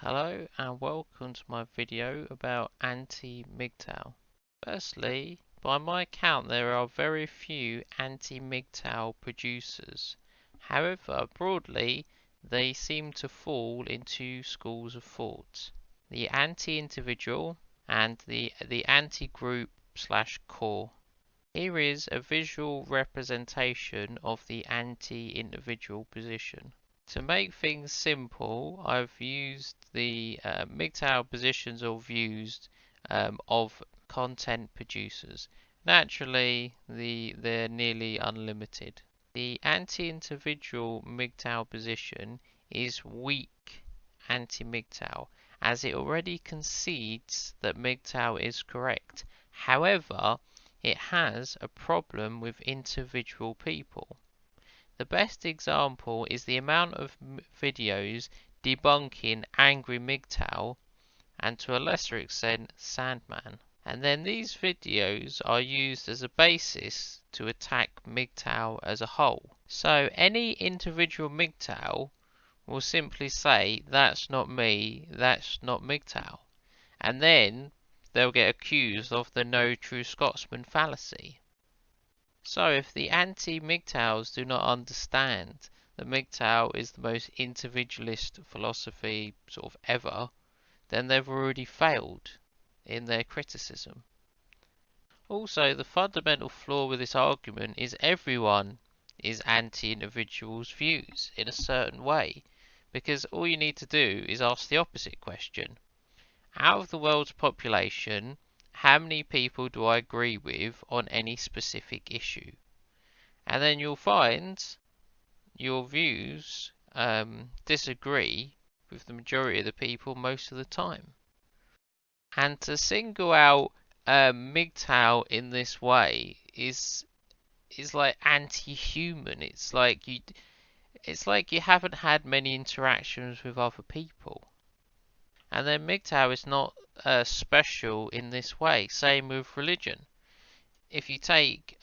Hello and welcome to my video about anti-MGTOW. Firstly, by my count there are very few anti-MGTOW producers. However, broadly they seem to fall into schools of thought. The anti-individual and the anti-group/core. Here is a visual representation of the anti-individual position. To make things simple, I've used the MGTOW positions or views of content producers. Naturally, they're nearly unlimited. The anti-individual MGTOW position is weak anti-MGTOW, as it already concedes that MGTOW is correct. However, it has a problem with individual people. The best example is the amount of videos debunking angry MGTOW and to a lesser extent Sandman. And then these videos are used as a basis to attack MGTOW as a whole. So any individual MGTOW will simply say, that's not me, that's not MGTOW. And then they'll get accused of the no true Scotsman fallacy. So if the anti-MGTOWs do not understand that MGTOW is the most individualist philosophy sort of ever, then they've already failed in their criticism. Also, the fundamental flaw with this argument is everyone is anti-individuals' views in a certain way, because all you need to do is ask the opposite question. Out of the world's population, how many people do I agree with on any specific issue? And then you'll find your views disagree with the majority of the people most of the time. And to single out MGTOW in this way is like anti-human. It's like you haven't had many interactions with other people. And then MGTOW is not special in this way. Same with religion. If you take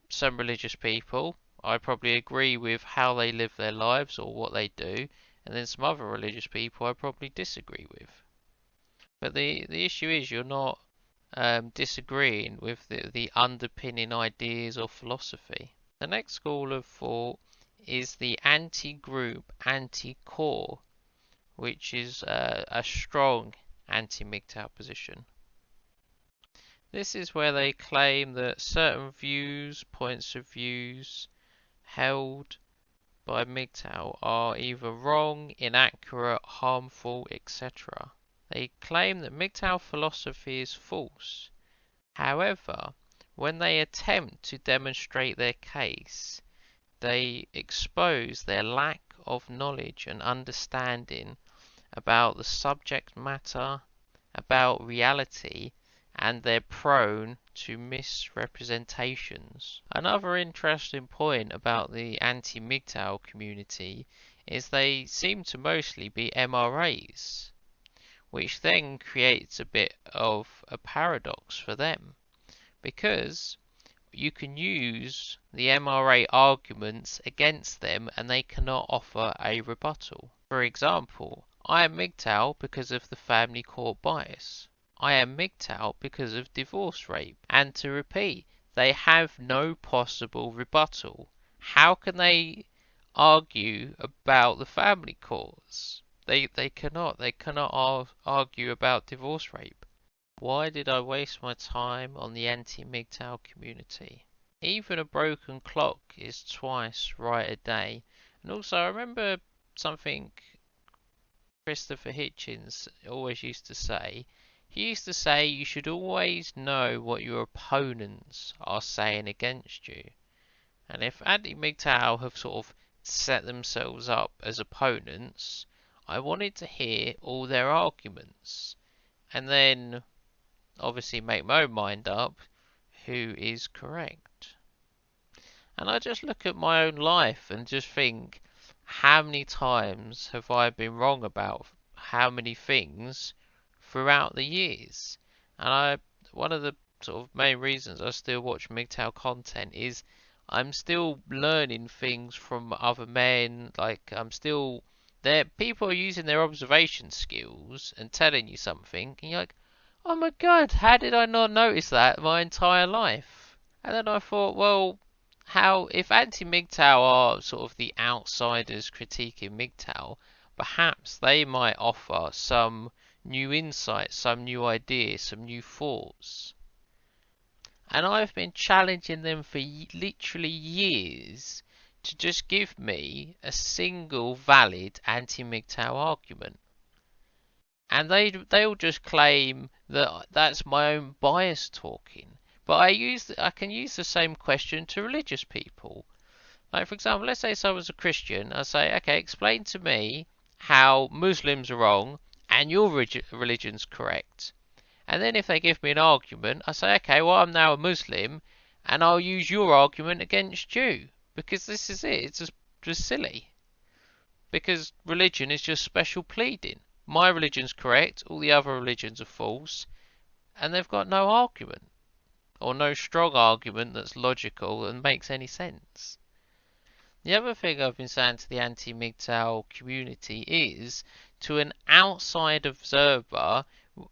some religious people, I probably agree with how they live their lives or what they do, and then some other religious people I probably disagree with. But the issue is you're not disagreeing with the underpinning ideas or philosophy. The next school of thought is the anti-group, anti-core, which is a strong anti-MGTOW position. This is where they claim that certain views, points of views held by MGTOW are either wrong, inaccurate, harmful, etc. They claim that MGTOW philosophy is false. However, when they attempt to demonstrate their case, they expose their lack of knowledge and understanding about the subject matter, about reality, and they're prone to misrepresentations. Another interesting point about the anti-MGTOW community is they seem to mostly be MRAs, which then creates a bit of a paradox for them, because you can use the MRA arguments against them and they cannot offer a rebuttal. For example, I am MGTOW because of the family court bias. I am MGTOW because of divorce rape. And to repeat, they have no possible rebuttal. How can they argue about the family courts? They cannot argue about divorce rape. Why did I waste my time on the anti-MGTOW community? Even a broken clock is twice right a day. And also I remember something Christopher Hitchens always used to say. He used to say you should always know what your opponents are saying against you. And if anti-MGTOW have sort of set themselves up as opponents, I wanted to hear all their arguments and then obviously make my own mind up who is correct. And I just look at my own life and just think, how many times have I been wrong about how many things throughout the years? And one of the sort of main reasons I still watch MGTOW content is I'm still learning things from other men. Like I'm still people are using their observation skills and telling you something, and you're like, oh my god, how did I not notice that my entire life? And then I thought, well, how if anti-MGTOW are sort of the outsiders critiquing MGTOW, perhaps they might offer some new insights, some new ideas, some new thoughts. And I've been challenging them for literally years to just give me a single valid anti-MGTOW argument. And they'll just claim that that's my own bias talking. But I can use the same question to religious people. Like, for example, let's say someone's a Christian. I say, okay, explain to me how Muslims are wrong and your religion's correct. And then if they give me an argument, I say, okay, well, I'm now a Muslim, and I'll use your argument against you. Because this is it. It's just silly. Because religion is just special pleading. My religion's correct, all the other religions are false, and they've got no argument. Or no strong argument that's logical and makes any sense. The other thing I've been saying to the anti-MGTOW community is, to an outside observer,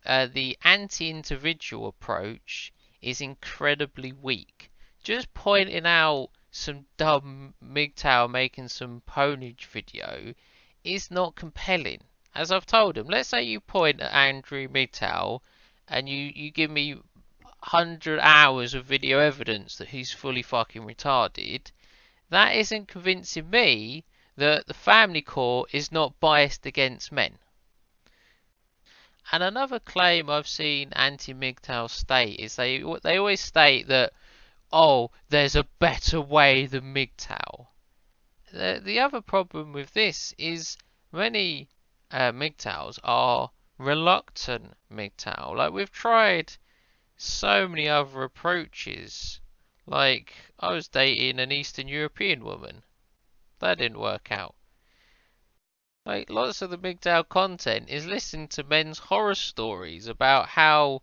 the anti-individual approach is incredibly weak. Just pointing out some dumb MGTOW making some ponage video is not compelling. As I've told him, let's say you point at Andrew MGTOW and you give me 100 hours of video evidence that he's fully fucking retarded. That isn't convincing me that the family court is not biased against men. And another claim I've seen anti-MGTOW state is they always state that, oh, there's a better way than MGTOW. The other problem with this is many MGTOWs are reluctant MGTOW. Like, we've tried so many other approaches. Like, I was dating an Eastern European woman. That didn't work out. Like, lots of the MGTOW content is listening to men's horror stories about how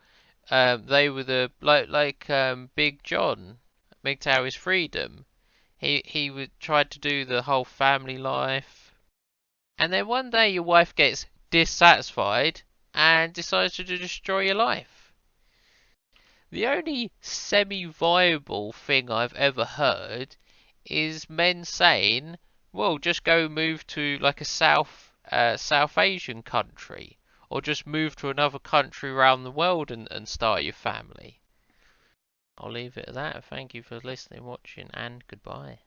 they were the Big John, MGTOW is freedom. He tried to do the whole family life, and then one day your wife gets dissatisfied and decides to destroy your life. The only semi-viable thing I've ever heard is men saying, well, just go move to like a South Asian country, or just move to another country around the world and start your family. I'll leave it at that. Thank you for listening, watching, and goodbye.